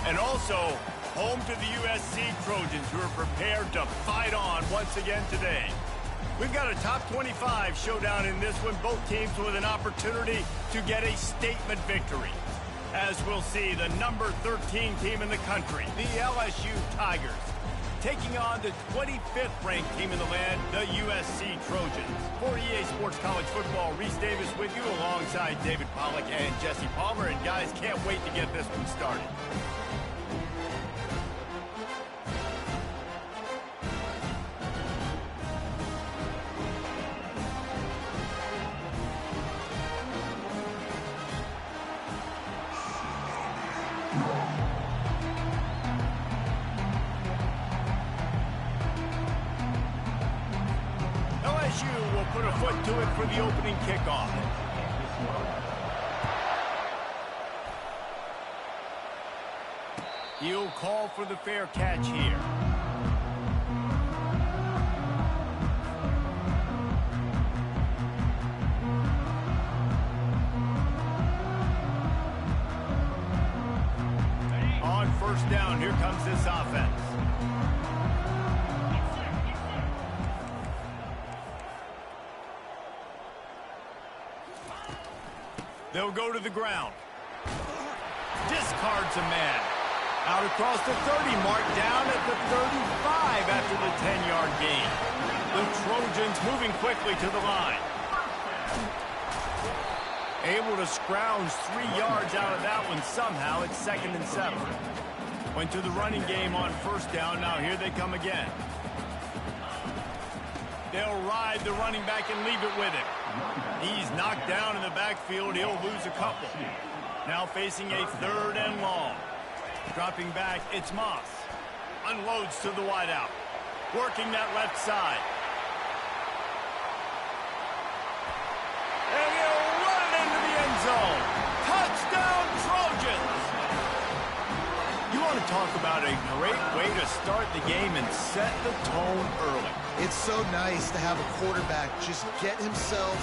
And also, home to the USC Trojans, who are prepared to fight on once again today. We've got a top 25 showdown in this one, both teams with an opportunity to get a statement victory. As we'll see, the number 13 team in the country, the LSU Tigers, taking on the 25th ranked team in the land, the USC Trojans. For EA Sports College Football, Reese Davis with you alongside David Pollack and Jesse Palmer. And guys, can't wait to get this one started. LSU will put a foot to it for the opening kickoff. He'll call for the fair catch here. On first down, here comes this offense. They'll go to the ground. Discards a man. Out across the 30 mark, down at the 35 after the 10-yard gain. The Trojans moving quickly to the line. Able to scrounge 3 yards out of that one somehow. It's 2nd and 7. Went to the running game on first down. Now here they come again. They'll ride the running back and leave it with him. He's knocked down in the backfield. He'll lose a couple. Now facing a 3rd and long. Dropping back, it's Moss. Unloads to the wideout. Working that left side. And he'll run it into the end zone. Touchdown, Trojans! You want to talk about a great way to start the game and set the tone early. It's so nice to have a quarterback just get himself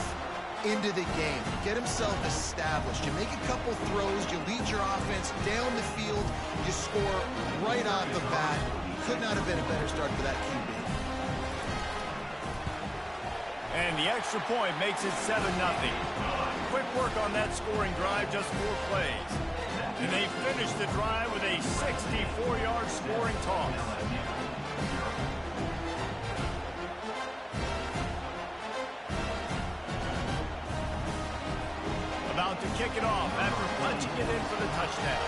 into the game, get himself established. You make a couple throws, you lead your offense down the field, you score right off the bat. Could not have been a better start for that QB. And the extra point makes it 7-0. Quick work on that scoring drive, just 4 plays. And they finish the drive with a 64-yard scoring toss. About to kick it off after punching it in for the touchdown.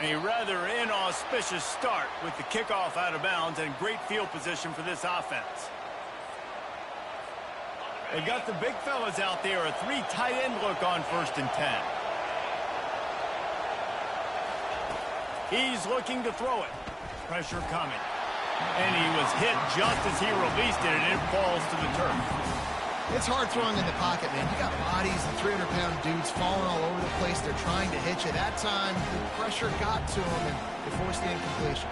A rather inauspicious start with the kickoff out of bounds and great field position for this offense. They've got the big fellas out there, a 3 tight end look on 1st and 10. He's looking to throw it. Pressure coming. And he was hit just as he released it, and it falls to the turf. It's hard throwing in the pocket, man. You got bodies and 300-pound dudes falling all over the place. They're trying to hit you. That time, the pressure got to him, and it forced the incompletion.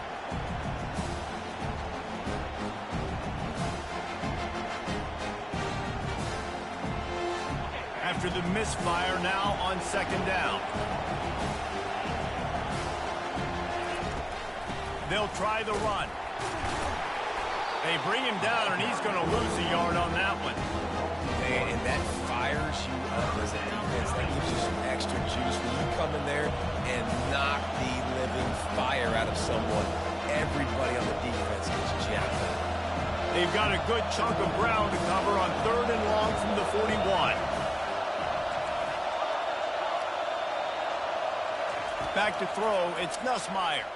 After the misfire, now on 2nd down. They'll try the run. They bring him down, and he's going to lose a yard on that one. And that fires you up as a defense. That gives you some extra juice when you come in there and knock the living fire out of someone. Everybody on the defense gets jacked up. They've got a good chunk of ground to cover on 3rd and long from the 41. Back to throw, it's Nussmeier.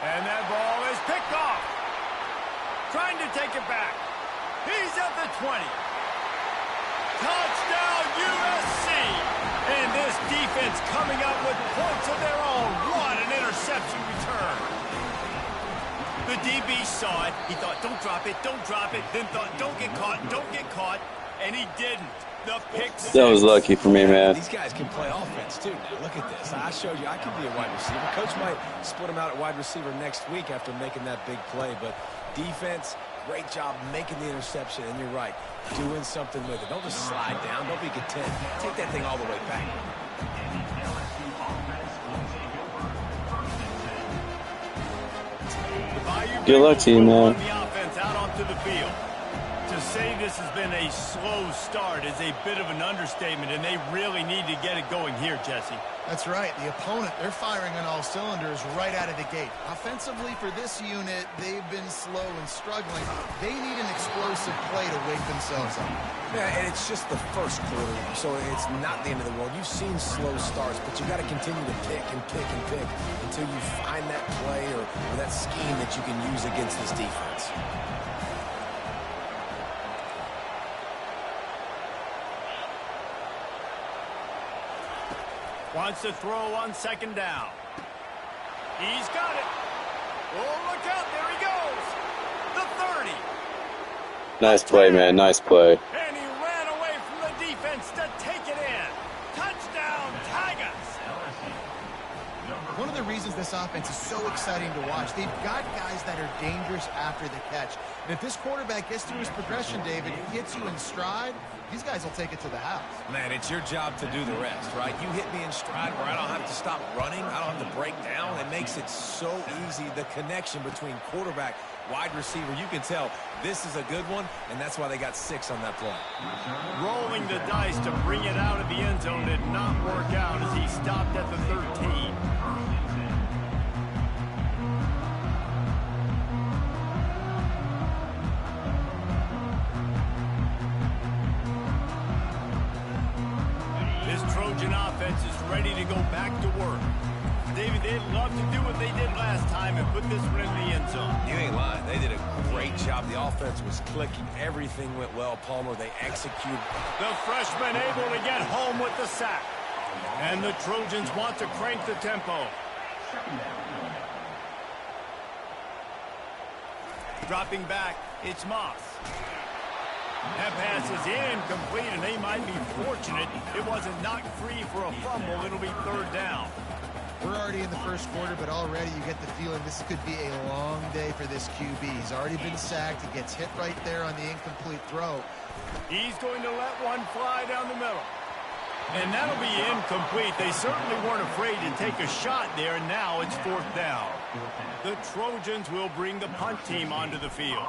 And that ball is picked off. Trying to take it back. He's at the 20. Touchdown, USC. And this defense coming up with points of their own. What an interception return. The DB saw it. He thought, don't drop it, don't drop it. Then thought, don't get caught, don't get caught. And he didn't. The pick six. That was lucky for me, man. These guys can play offense, too. Now, look at this. I showed you I can be a wide receiver. Coach might split him out at wide receiver next week after making that big play. But defense, great job making the interception, and you're right, doing something with it. Don't just slide down. Don't be content. Take that thing all the way back. Good luck to you, man. The offense out onto the field. To say this has been a slow start is a bit of an understatement, and they really need to get it going here, Jesse. That's right. The opponent, they're firing on all cylinders right out of the gate. Offensively for this unit, they've been slow and struggling. They need an explosive play to wake themselves up. Yeah, and it's just the first quarter, so it's not the end of the world. You've seen slow starts, but you got to continue to pick and pick and pick until you find that play or that scheme that you can use against this defense. Wants to throw on second down. He's got it. Oh, look out. There he goes. The 30. Nice play, man. Nice play. And he ran away from the defense to take it in. Touchdown, Tigers. One of the reasons this offense is so exciting to watch, they've got guys that are dangerous after the catch. And if this quarterback gets through his progression, David, hits you in stride, these guys will take it to the house. Man, it's your job to do the rest, right? You hit me in stride where I don't have to stop running. I don't have to break down. It makes it so easy, the connection between quarterback, wide receiver. You can tell this is a good one, and that's why they got 6 on that play. Rolling the dice to bring it out of the end zone did not work out as he stopped at the 13. Trojan offense is ready to go back to work. David, they'd love to do what they did last time and put this one in the end zone. You ain't lying. They did a great job. The offense was clicking. Everything went well, Palmer. They executed. The freshman able to get home with the sack. And the Trojans want to crank the tempo. Dropping back, it's Moss. That pass is incomplete, and they might be fortunate it wasn't knocked free for a fumble. It'll be third down. We're already in the first quarter, but already you get the feeling this could be a long day for this QB. He's already been sacked. He gets hit right there on the incomplete throw. He's going to let one fly down the middle. And that'll be incomplete. They certainly weren't afraid to take a shot there, and now it's fourth down. The Trojans will bring the punt team onto the field.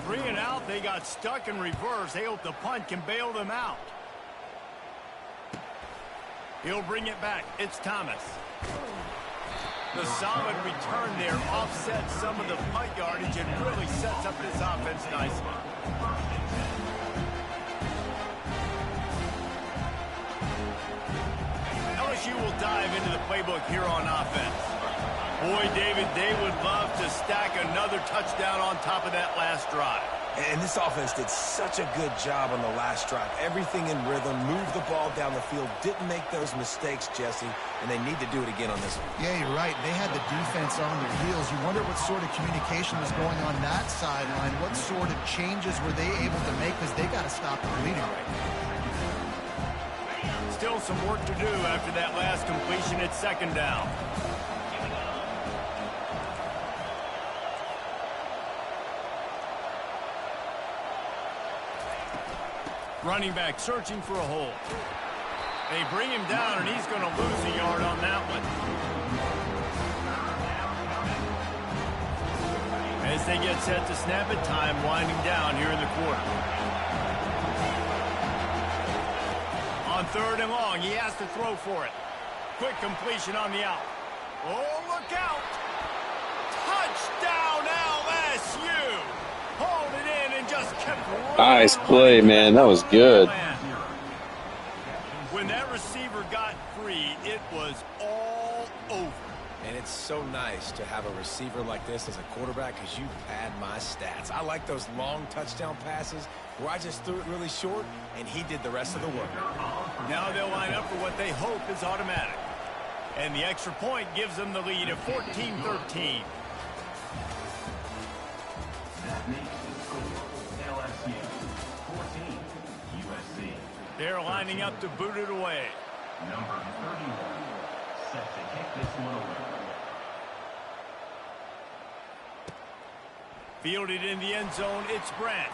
3 and out, they got stuck in reverse. They hope the punt can bail them out. He'll bring it back. It's Thomas. The solid return there offsets some of the punt yardage and really sets up this offense nicely. LSU will dive into the playbook here on offense. Boy, David, they would love to stack another touchdown on top of that last drive. And this offense did such a good job on the last drive. Everything in rhythm, moved the ball down the field, didn't make those mistakes, Jesse, and they need to do it again on this one. Yeah, you're right. They had the defense on their heels. You wonder what sort of communication was going on that sideline. What sort of changes were they able to make, because they got to stop the bleeding right now. Still some work to do after that last completion at second down. Running back searching for a hole. They bring him down, and he's going to lose a yard on that one. As they get set to snap it, time winding down here in the quarter. On third and long, he has to throw for it. Quick completion on the out. Oh, look out! Touchdown, LSU! Hauled it in and just kept rolling. Nice play, man. That was good. When that receiver got free, it was all over. And it's so nice to have a receiver like this as a quarterback because you pad my stats. I like those long touchdown passes where I just threw it really short and he did the rest of the work. Now they'll line up for what they hope is automatic. And the extra point gives them the lead at 14-13. They're lining up to boot it away. Number 31, set to kick this one away. Fielded in the end zone, it's Branch.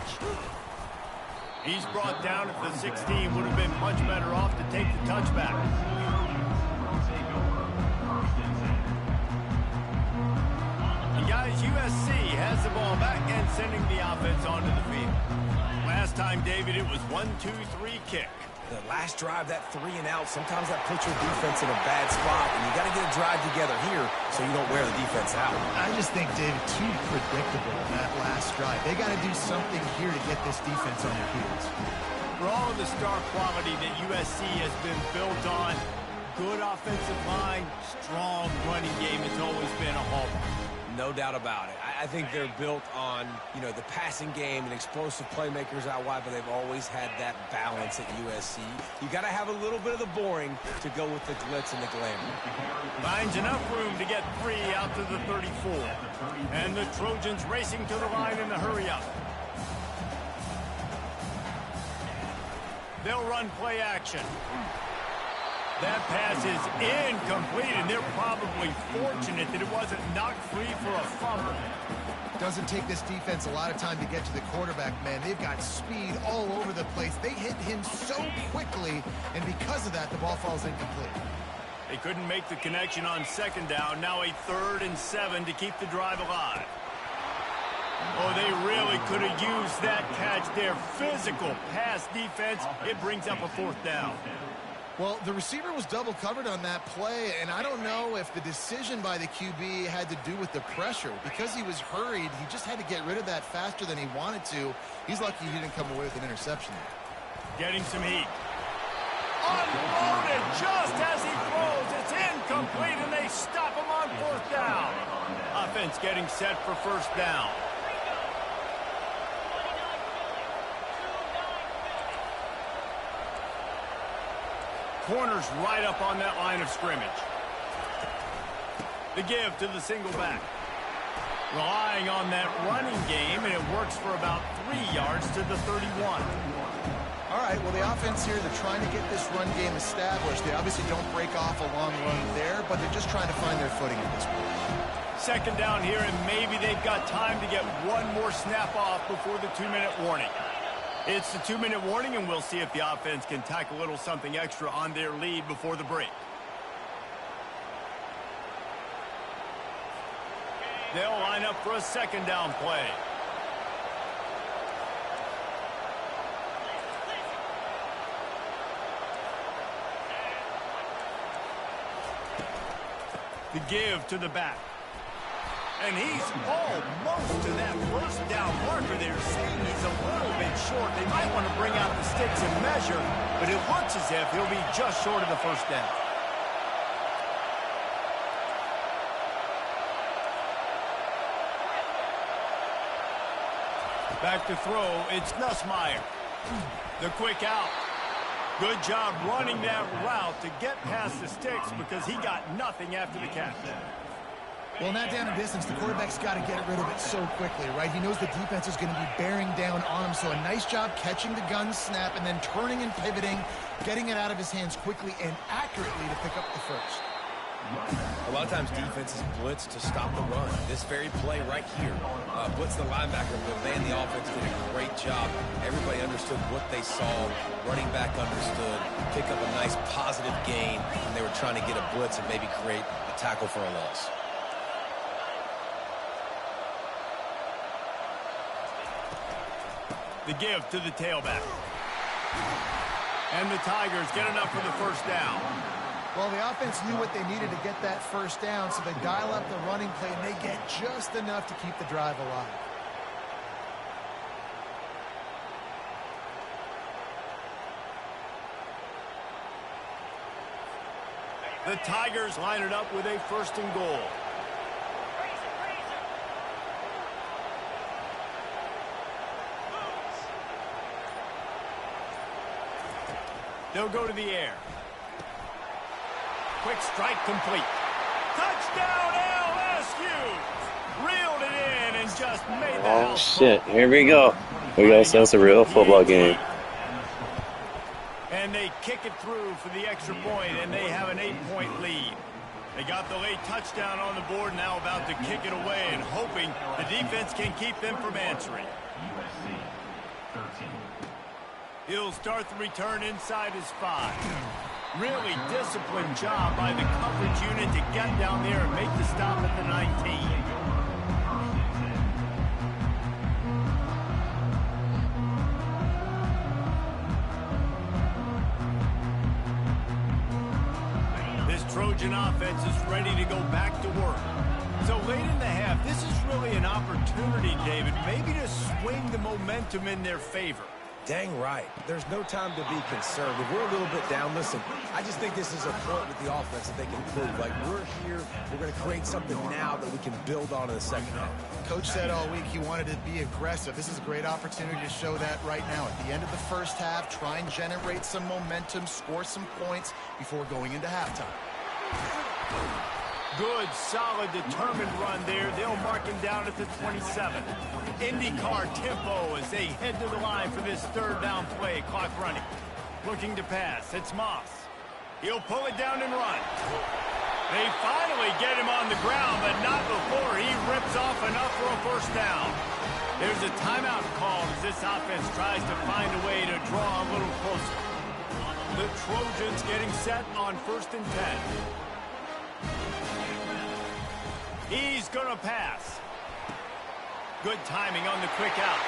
He's brought down at the 16. Would have been much better off to take the touchback. And guys, USC has the ball back and sending the offense onto the field. Last time, David, it was 1-2-3 kick. The last drive, that 3 and out, sometimes that puts your defense in a bad spot, and you got to get a drive together here so you don't wear the defense out. I just think, David, too predictable that last drive. They got to do something here to get this defense on their heels. For all of the star quality that USC has been built on, good offensive line, strong running game has always been a hallmark. No doubt about it. I think they're built on, the passing game and explosive playmakers out wide, but they've always had that balance at USC. You got to have a little bit of the boring to go with the glitz and the glamour. Finds enough room to get 3 out to the 34. And the Trojans racing to the line in the hurry-up. They'll run play action. That pass is incomplete, and they're probably fortunate that it wasn't knocked free for a fumble. Doesn't take this defense a lot of time to get to the quarterback, man. They've got speed all over the place. They hit him so quickly, and because of that, the ball falls incomplete. They couldn't make the connection on second down. Now a 3rd and 7 to keep the drive alive. Oh, they really could have used that catch. Their physical pass defense, it brings up a 4th down. Well, the receiver was double covered on that play, and I don't know if the decision by the QB had to do with the pressure. Because he was hurried, he just had to get rid of that faster than he wanted to. He's lucky he didn't come away with an interception there. Getting some heat. Unloaded just as he throws. It's incomplete, and they stop him on 4th down. Offense getting set for 1st down. Corners right up on that line of scrimmage. The give to the single back. Relying on that running game, and it works for about 3 yards to the 31. All right, well, the offense here, they're trying to get this run game established. They obviously don't break off a long run there, but they're just trying to find their footing at this point. Second down here, and maybe they've got time to get one more snap off before the 2-minute warning. It's the 2-minute warning, and we'll see if the offense can tack a little something extra on their lead before the break. They'll line up for a 2nd down play. The give to the back. And he's almost to that 1st down marker there, saying he's a little bit short. They might want to bring out the sticks and measure, but it looks as if he'll be just short of the 1st down. Back to throw, it's Nussmeier. The quick out. Good job running that route to get past the sticks because he got nothing after the catch. Well, not down in distance, the quarterback's got to get rid of it so quickly, right? He knows the defense is going to be bearing down on him, so a nice job catching the gun snap and then turning and pivoting, getting it out of his hands quickly and accurately to pick up the 1st. A lot of times defenses blitz to stop the run. This very play right here, blitz the linebacker, but man, the offense did a great job. Everybody understood what they saw. Running back understood. Pick up a nice positive gain, and they were trying to get a blitz and maybe create a tackle for a loss. The give to the tailback. And the Tigers get enough for the 1st down. Well, the offense knew what they needed to get that 1st down, so they dial up the running play, and they get just enough to keep the drive alive. The Tigers line it up with a 1st and goal. They'll go to the air. Quick strike complete. Touchdown LSU! Reeled it in and just made the Oh, house shit. call. Here we go. We got ourselves a real football game. And they kick it through for the extra point, and they have an 8-point lead. They got the late touchdown on the board, now about to kick it away and hoping the defense can keep them from answering. USC 13. He'll start the return inside his 5. Really disciplined job by the coverage unit to get down there and make the stop at the 19. Trojan offense is ready to go back to work. So late in the half, this is really an opportunity, David, maybe to swing the momentum in their favor. Dang right. There's no time to be conservative. We're a little bit down. Listen, I just think this is a point with the offense that they can prove. Like, we're here, we're going to create something now that we can build on in the second half. Coach said all week he wanted to be aggressive. This is a great opportunity to show that right now. At the end of the first half, try and generate some momentum, score some points before going into halftime. Good, solid, determined run there. They'll mark him down at the 27. IndyCar tempo as they head to the line for this third down play. Clock running. Looking to pass. It's Moss. He'll pull it down and run. They finally get him on the ground, but not before he rips off enough for a first down. There's a timeout called as this offense tries to find a way to draw a little closer. The Trojans getting set on 1st and 10. He's going to pass. Good timing on the quick out.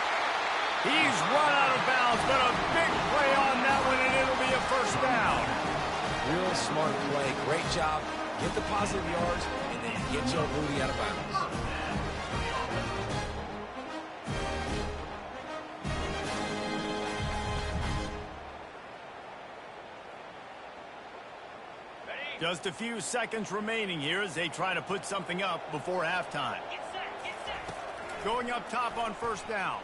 He's run out of bounds, but a big play on that one, and it'll be a first down. Real smart play. Great job. Get the positive yards, and then get Joe Moody out of bounds. Just a few seconds remaining here as they try to put something up before halftime. Going up top on first down.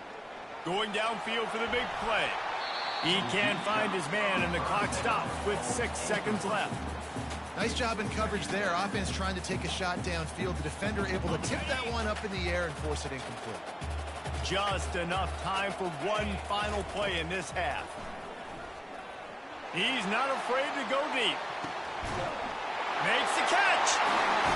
Going downfield for the big play. He can't find his man, and the clock stops with 6 seconds left. Nice job in coverage there. Offense trying to take a shot downfield. The defender able to tip that one up in the air and force it incomplete. Just enough time for one final play in this half. He's not afraid to go deep. Makes the catch.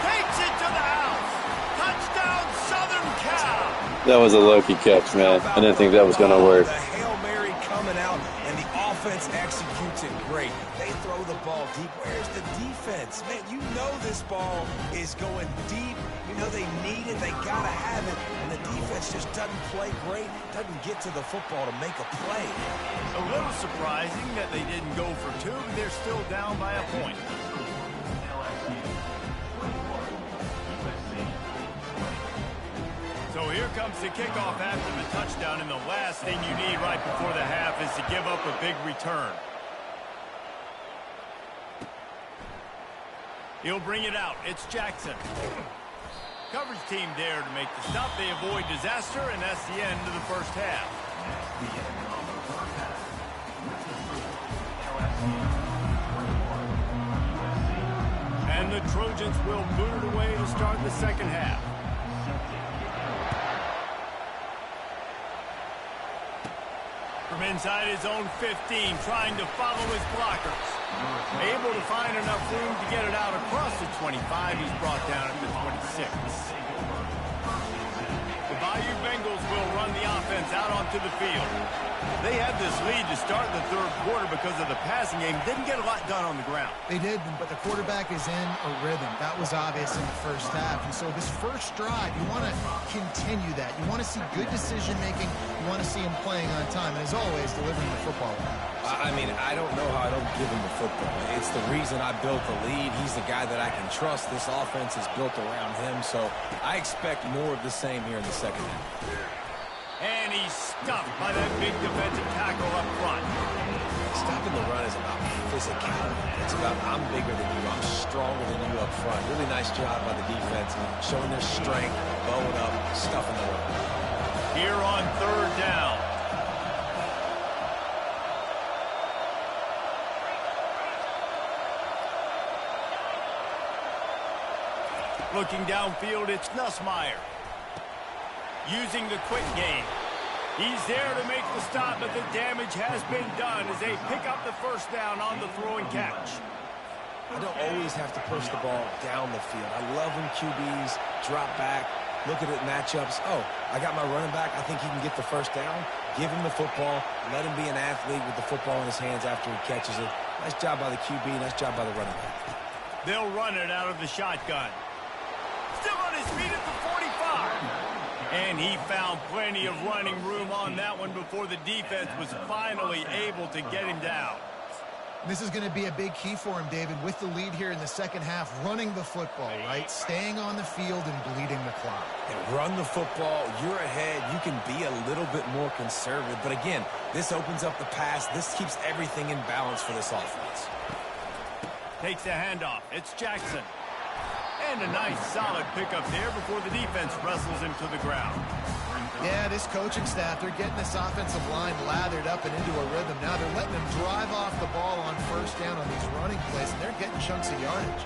Takes it to the house. Touchdown, Southern Cal. That was a low-key catch, man. I didn't think that was going to work. The Hail Mary coming out, and the offense executes it great. They throw the ball deep. Where's the defense? Man, you know this ball is going deep. You know they need it. They got to have it. And the defense just doesn't play great, doesn't get to the football to make a play. A little surprising that they didn't go for 2, but they're still down by a point. So here comes the kickoff after the touchdown, and the last thing you need right before the half is to give up a big return. He'll bring it out. It's Jackson. Coverage team there to make the stop. They avoid disaster, and that's the end of the first half. And the Trojans will boot it away to start the second half. From inside his own 15, trying to follow his blockers. Able to find enough room to get it out across the 25. He's brought down at the 26. The Bayou Bengals will run the offense out onto the field. They had this lead to start the third quarter because of the passing game. Didn't get a lot done on the ground. They did, but the quarterback is in a rhythm. That was obvious in the first half. And so this first drive, you want to continue that. You want to see good decision-making. You want to see him playing on time. And as always, delivering the football. I mean, I don't know how I don't give him the football. It's the reason I built the lead. He's the guy that I can trust. This offense is built around him. So I expect more of the same here in the second half. And he's stuffed by that big defensive tackle up front. Stopping the run is about physicality. It's about I'm bigger than you. I'm stronger than you up front. Really nice job by the defense, showing their strength, bowing up, stuffing the run. Here on third down. Looking downfield, it's Nussmeier. Using the quick game. He's there to make the stop, but the damage has been done as they pick up the first down on the throw and catch. I don't always have to push the ball down the field. I love when QBs drop back, look at it matchups. Oh, I got my running back. I think he can get the first down. Give him the football. Let him be an athlete with the football in his hands after he catches it. Nice job by the QB. Nice job by the running back. They'll run it out of the shotgun. Still on his feet at the 45. And he found plenty of running room on that one before the defense was finally able to get him down. This is going to be a big key for him, David, with the lead here in the second half, running the football, right? Staying on the field and bleeding the clock. And run the football, you're ahead, you can be a little bit more conservative. But again, this opens up the pass. This keeps everything in balance for this offense. Takes the handoff. It's Jackson. And a nice solid pickup there before the defense wrestles him to the ground. Yeah, this coaching staff, they're getting this offensive line lathered up and into a rhythm. Now they're letting them drive off the ball on first down on these running plays, and they're getting chunks of yardage.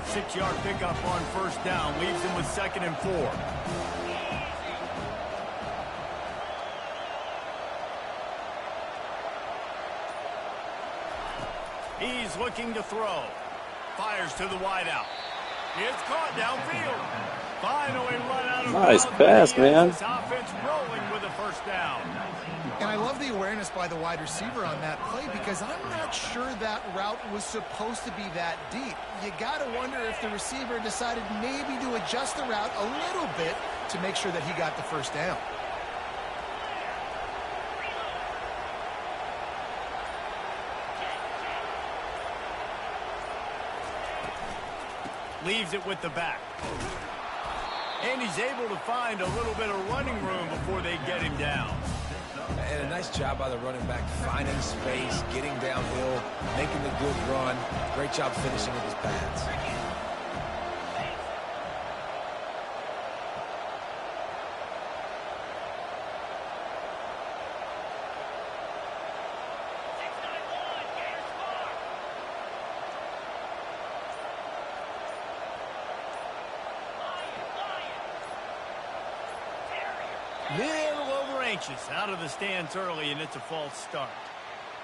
Six-yard pickup on first down leaves him with 2nd and 4. He's looking to throw. Fires to the wideout. It's caught downfield. Finally run out of nice bounds. pass, man. This offense rolling with a first down. And I love the awareness by the wide receiver on that play because I'm not sure that route was supposed to be that deep. You got to wonder if the receiver decided maybe to adjust the route a little bit to make sure that he got the first down. Leaves it with the back. And he's able to find a little bit of running room before they get him down. And a nice job by the running back, finding space, getting downhill, making the good run. Great job finishing with his pads. Little over anxious out of the stands early, and it's a false start.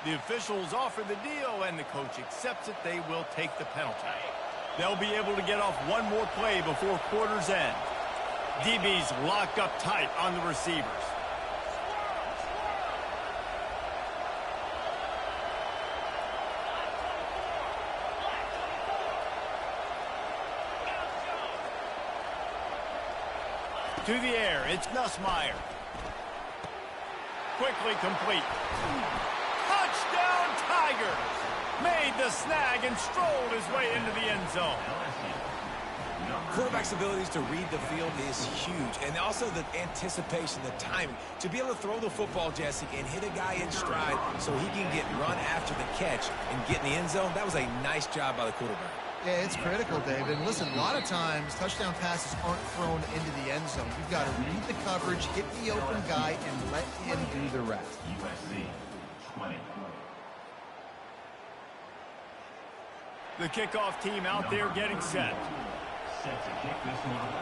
The officials offer the deal, and the coach accepts it. They will take the penalty. They'll be able to get off one more play before quarter's end. DB's locked up tight on the receivers. To the air, it's Nussmeier. Quickly complete. Touchdown, Tigers! Made the snag and strolled his way into the end zone. Quarterback's abilities to read the field is huge, and also the anticipation, the timing. To be able to throw the football, Jesse, and hit a guy in stride so he can get run after the catch and get in the end zone, that was a nice job by the quarterback. Yeah, it's critical, David. And listen, a lot of times touchdown passes aren't thrown into the end zone. You've got to read the coverage, hit the open guy, and let him do the rest. USC 20. The kickoff team out there getting set. Set to kick this one off.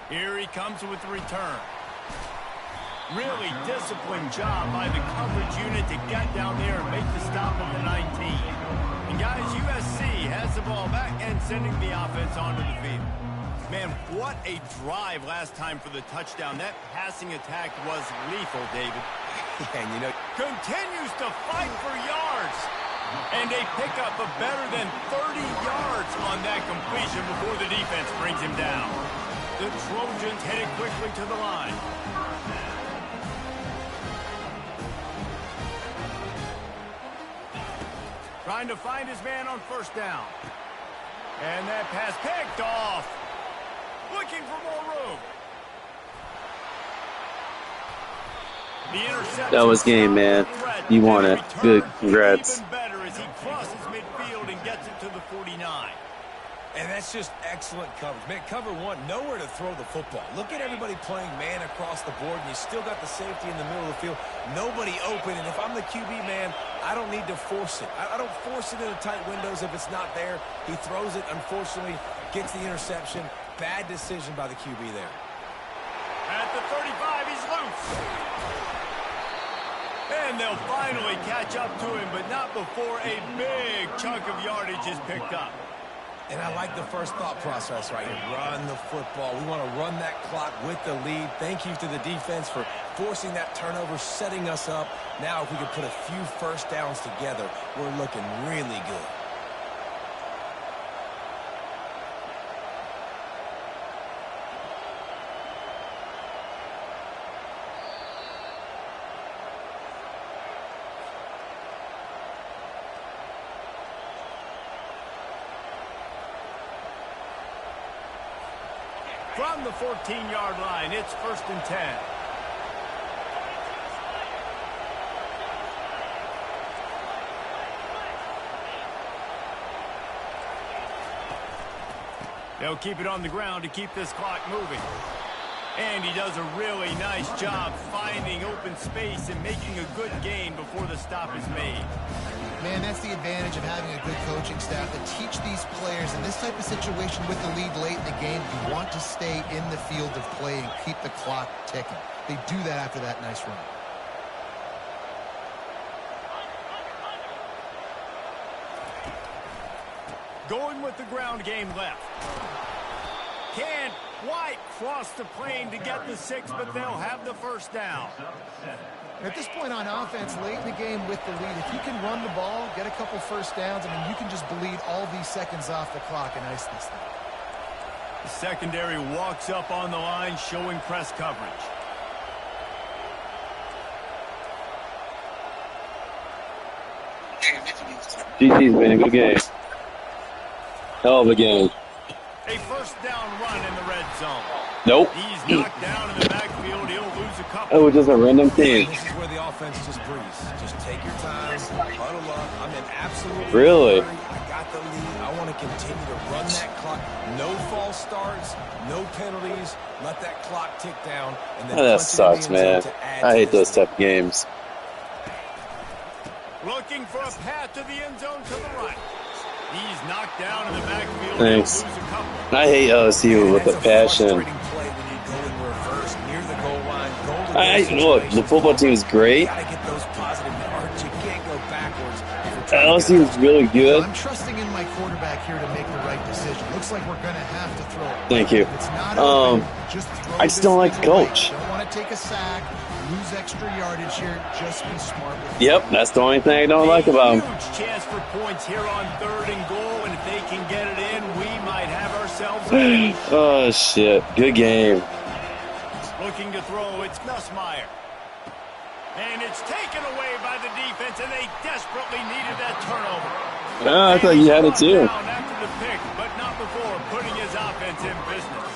Here he comes with the return. Really disciplined job by the coverage unit to get down there and make the stop at the 19. And guys, USC has the ball back and sending the offense onto the field. Man, what a drive last time for the touchdown. That passing attack was lethal, David. And you know, Continues to fight for yards. And a pickup of better than 30 yards on that completion before the defense brings him down. The Trojans headed quickly to the line. Trying to find his man on first down. And that pass picked off. Looking for more room. The interception. That was game, man. You won it. Good. Congrats. Even better as he crosses midfield and gets it to the 49. and that's just excellent coverage. Man, cover one, nowhere to throw the football. Look at everybody playing man across the board, and you still got the safety in the middle of the field. Nobody open, and if I'm the QB, man, I don't need to force it. I don't force it into tight windows if it's not there. He throws it, unfortunately, gets the interception, bad decision by the QB there. At the 35, he's loose. And they'll finally catch up to him, but not before a big chunk of yardage is picked up. And I like the first thought process right here. Run the football. We want to run that clock with the lead. Thank you to the defense for forcing that turnover, setting us up. Now, if we could put a few first downs together, we're looking really good. From the 14-yard line, it's 1st and 10. They'll keep it on the ground to keep this clock moving. And he does a really nice job finding open space and making a good gain before the stop is made. Man, that's the advantage of having a good coaching staff that teach these players in this type of situation with the lead late in the game. You want to stay in the field of play and keep the clock ticking. They do that after that nice run. Going with the ground game left. Can't quite cross the plane to get the 6, but they'll have the first down. At this point on offense, late in the game with the lead, if you can run the ball, get a couple first downs, I mean, you can just bleed all these seconds off the clock and ice this thing. The secondary walks up on the line, showing press coverage. GT's been a good game. Hell of a game. A first down run in the red zone. Nope. He's knocked down in the backfield. He'll lose a couple. That was just a random thing. This is where the offense just breathes. Just take your time, huddle up. I'm in absolute Really? hurry. I got the lead. I want to continue to run that clock. No false starts, no penalties. Let that clock tick down. And then Oh, that punch it in the sucks, end zone man. to add I to hate this those type of games. Looking for a path to the end zone to the right. He's knocked down in the backfield. Thanks. He'll lose a couple. I hate LSU with a passion. Look, the football team is great. LSU is really good. I'm trusting in my quarterback here to make the right decision. Looks like we're going to have to throw it. Thank you. If it's not open, just throw I just don't like this the thing away. coach. Don't want to take a sack, lose extra yardage here. Just be smart with it. Yep, that's the only thing I don't like about him. Huge chance for points here on 3rd and goal, and if they can get it in, we might have ourselves a Oh, shit. Good game. Looking to throw, it's Nussmeier. And it's taken away by the defense, and they desperately needed that turnover. Oh, I thought you had it too. Down after the pick, but not before putting his offense in business.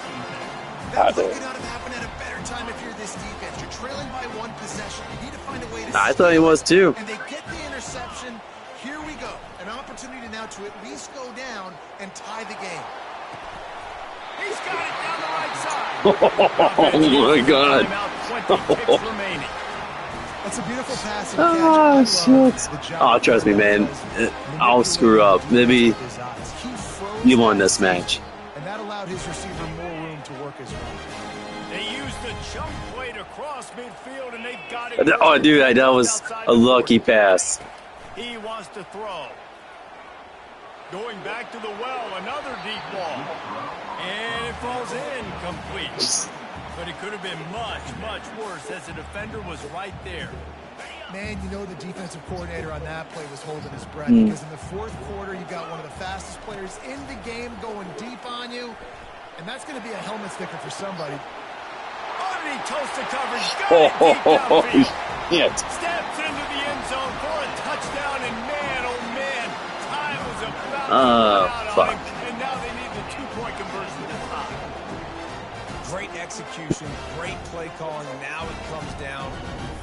That might not have happened at a better time if you're this defense. You're trailing by 1 possession. You need to find a way to I thought he was too. And they get the interception. Here we go. An opportunity now to at least go down and tie the game. He's got it down the right side. Oh, my God. Timeout, 20 ticks remaining. That's a beautiful passing Oh, catch. I love shit. the job Oh, trust me, man. I'll screw up. Maybe with his eyes. He froze you won this match. and that allowed his receiver more room to work his route. They used the jump play to cross midfield, and they've got it. Oh, dude, that was a lucky pass. He wants to throw. Going back to the well, another deep ball. And it falls in complete. But it could have been much, much worse as the defender was right there. Man, you know the defensive coordinator on that play was holding his breath because in the 4th quarter, you got one of the fastest players in the game going deep on you, and that's going to be a helmet sticker for somebody. Underneath toasted coverage. Got it deep downfield. Shit. Steps into the end zone for a touchdown, and man, oh man, time was about to Oh, run out fuck. on him, and now they need the 2-point conversion to tie. Great execution, great play calling. Now it comes down.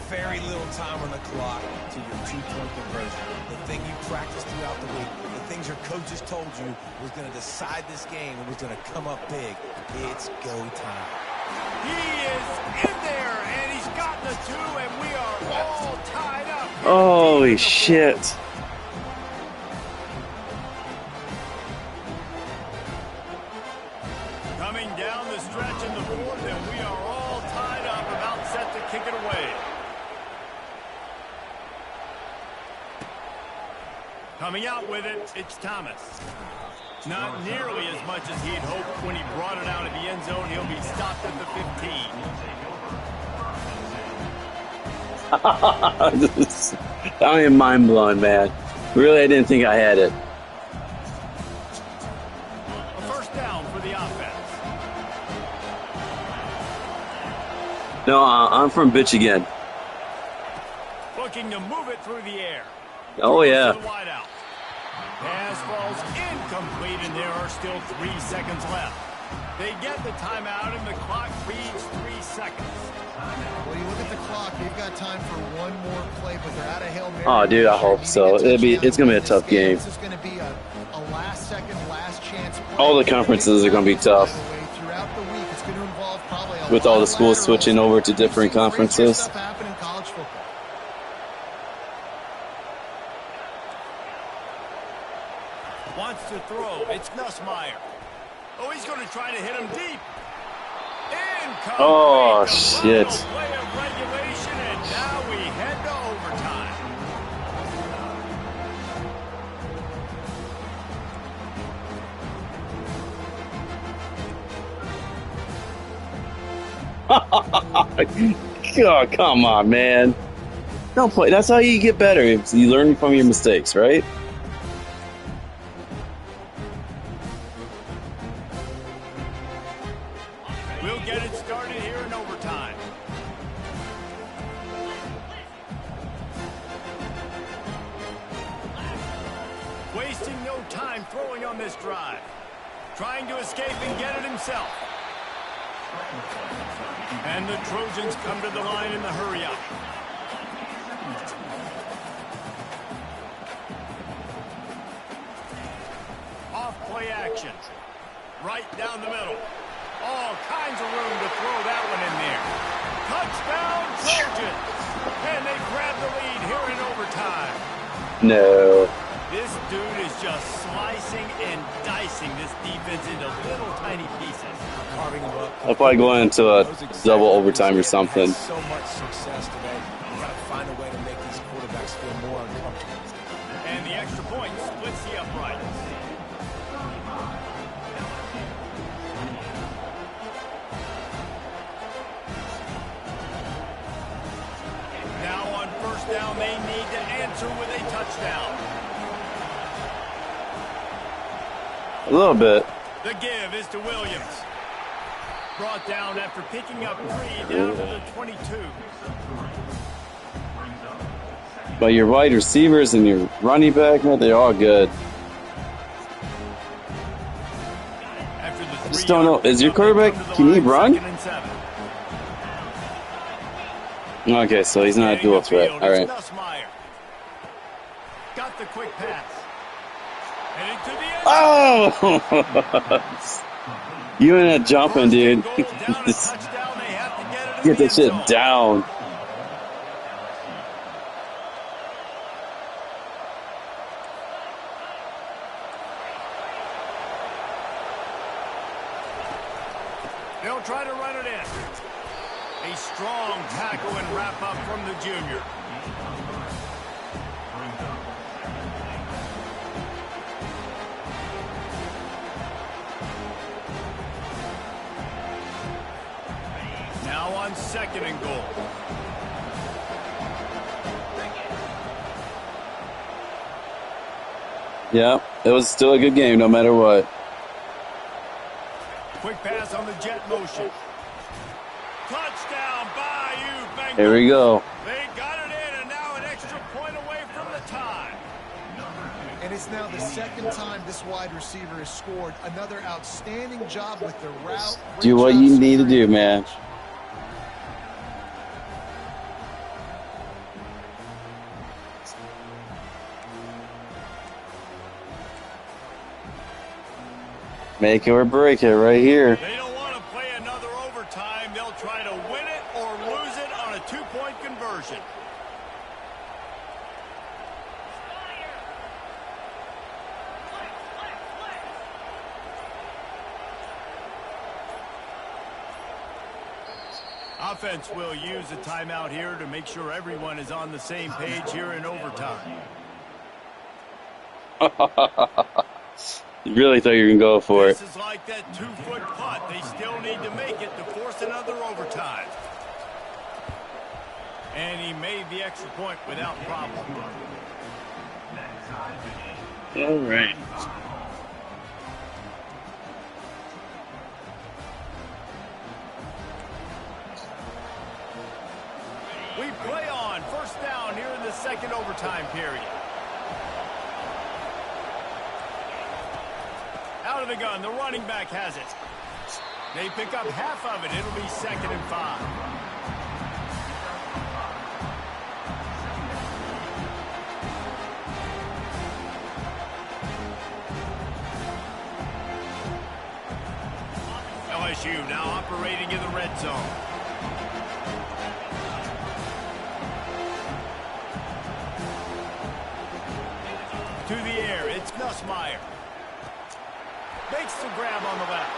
Very little time on the clock to your 2-point conversion. The thing you practiced throughout the week, the things your coaches told you was going to decide this game and was going to come up big. It's go time. He is in there, and he's gotten the 2, and we are all tied up. Holy shit. Coming Coming down the stretch in the fourth, and we are all tied up, about set to kick it away. Coming out with it, it's Thomas. Not nearly as much as he'd hoped when he brought it out of the end zone. He'll be stopped at the 15. I am mind blown, man. Really, I didn't think I had it. A first down for the offense. No, I'm from Bitch again. Looking to move it through the air. Oh, yeah. To the wideout. Pass falls incomplete, and there are still 3 seconds left. They get the timeout, and the clock reads 3 seconds. Well, you look at the clock, they've got time for one more play, but they're out of Hail Mary. Oh, dude, I hope so. It's gonna be a tough game. This is going to be a last-second, last-chance play. All the conferences are gonna be tough. Throughout the week, it's going to involve probably With all the schools switching over to different conferences. Stuff happen in college football. Wants to throw. It's Nussmeier. Oh, he's going to try to hit him deep. Incomplete. Oh, shit. Play of regulation, and now we head to overtime. God, come on, man. Don't play. That's how you get better. You learn from your mistakes, right? We'll get it started here in overtime. Wasting no time throwing on this drive. Trying to escape and get it himself. And the Trojans come to the line in the hurry-up. Off-play action. Right down the middle. All kinds of room to throw that one in there. Touchdown, Trojans! And they grab the lead here in overtime. No. This dude is just slicing and dicing this defense into little tiny pieces. Carving them up. I'll probably go into a double overtime or something. So much success today. You got to find a way to make these quarterbacks feel more uncomfortable. And the extra point splits the uprights. Now on first down, they need to answer with a touchdown. A little bit. The give is to Williams. Brought down after picking up 3 down to the 22. But your wide receivers and your running back, man, they're all good. After the I just don't know. Is your quarterback, can he run? Okay, so he's not a dual threat. All right. Got the quick pass. Heading to the end. Oh! You and that jumping, dude. Just get that shit down. They'll try to run it in. A strong tackle and wrap up from the junior. Now on second and goal. Yeah, it was still a good game no matter what. Quick pass on the jet motion. Touchdown, Bayou Bengals. Here we go. They got it in, and now an extra point away from the tie. And it's now the second time this wide receiver has scored. Another outstanding job with the route. Do what you need to do, man. Make it or break it right here. They don't want to play another overtime. They'll try to win it or lose it on a 2-point conversion. Offense will use a timeout here to make sure everyone is on the same page here in overtime. You really thought you were going to go for it. This is like that 2-foot putt. They still need to make it to force another overtime. And he made the extra point without problem. All right. We play on. First down here in the second overtime period. Out of the gun, the running back has it. They pick up half of it. It'll be 2nd and 5. LSU now operating in the red zone. To the air, it's Nussmeier. Makes the grab on the left.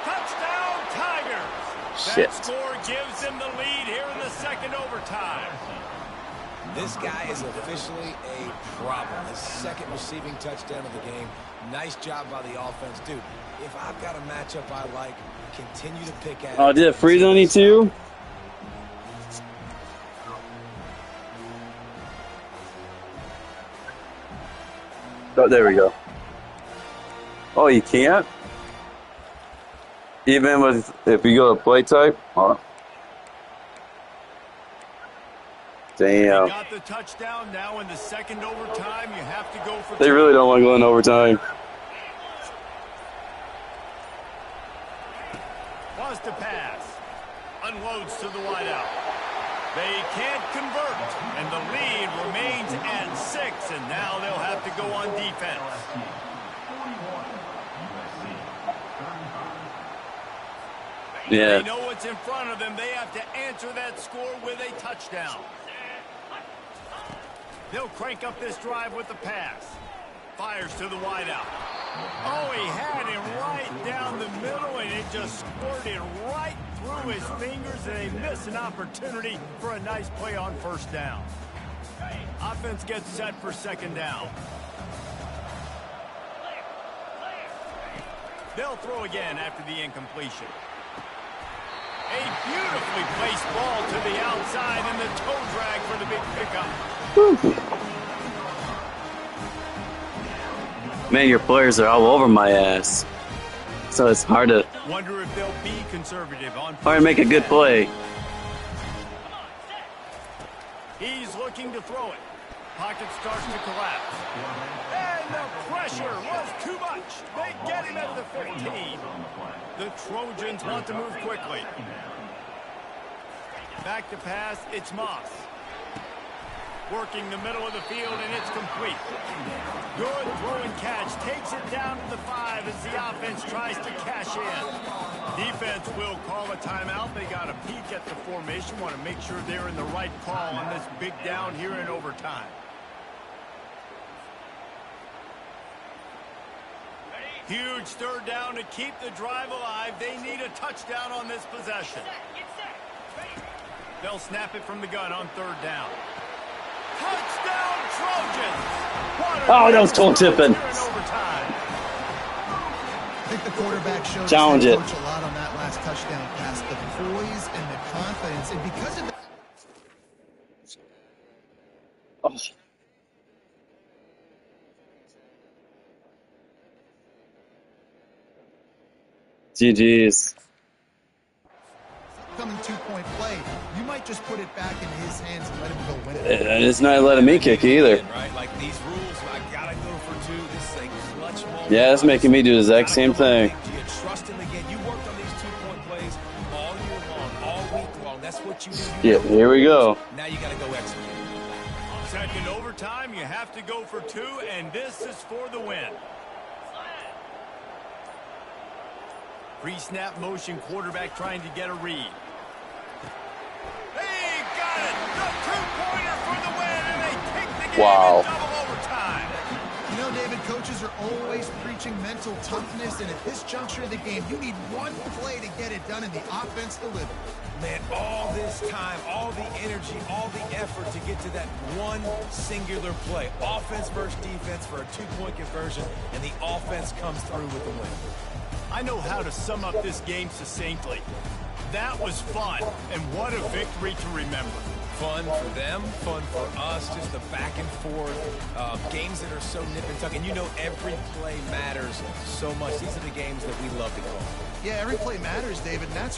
Touchdown, Tigers! Shit. That score gives them the lead here in the second overtime. This guy is officially a problem. His second receiving touchdown of the game. Nice job by the offense. Dude, if I've got a matchup I like, continue to pick at it. Oh, did it freeze on you too? Oh, there we go. Oh, you can't? Even with, if you go to play type? Oh. Damn. They got the touchdown. Now in the second overtime, you have to go for They really don't want to go in overtime. Was to pass. Unloads to the wideout. They can't convert, and the lead remains at 6, and now they'll have to go on defense. Yeah. They know what's in front of them. They have to answer that score with a touchdown. They'll crank up this drive with the pass. Fires to the wideout. Oh, he had him right down the middle, and it just squirted right through his fingers, and they miss an opportunity for a nice play on first down. Offense gets set for second down. They'll throw again after the incompletion. A beautifully placed ball to the outside, and the toe drag for the big pickup. Man, your players are all over my ass. So it's hard to Wonder if they'll be conservative on hard to make a good play. He's looking to throw it. Pocket starts to collapse. And the pressure was too much. They get him at the 15. The Trojans want to move quickly. Back to pass, it's Moss. Working the middle of the field, and it's complete. Good throw and catch. Takes it down to the 5 as the offense tries to cash in. Defense will call a timeout. They got a peek at the formation. Want to make sure they're in the right call on this big down here in overtime. Huge third down to keep the drive alive. They need a touchdown on this possession. They'll snap it from the gun on third down. Touchdown, Trojans! Oh, that was toe tipping. I think the quarterback showed Challenge his it. coach a lot on that last touchdown pass. The poise and the confidence, and because of that. Oh. GG's. Coming 2-point play, you might just put it back in his hands and let him go win it. And it's not letting me kick either. Right? Like these rules, I gotta go for 2. This is a clutch moment. Yeah, it's making me do the exact same thing. Do you trust him again? You worked on these 2-point plays all year long, all week long. That's what you do. Yeah, here we go. Now you gotta go execute. Second overtime, you have to go for 2, and this is for the win. Pre-snap motion, quarterback trying to get a read. They got it! The 2-pointer for the win, and they take the game in double overtime. You know, Dave, David, coaches are always preaching mental toughness, and at this juncture of the game, you need one play to get it done, and the offense delivered. Man, all this time, all the energy, all the effort to get to that one singular play. Offense versus defense for a two-point conversion, and the offense comes through with the win. I know how to sum up this game succinctly. That was fun, and what a victory to remember. Fun for them, fun for us, just the back and forth, games that are so nip and tuck. And you know every play matters so much. These are the games that we love to call. Yeah, every play matters, David, and that's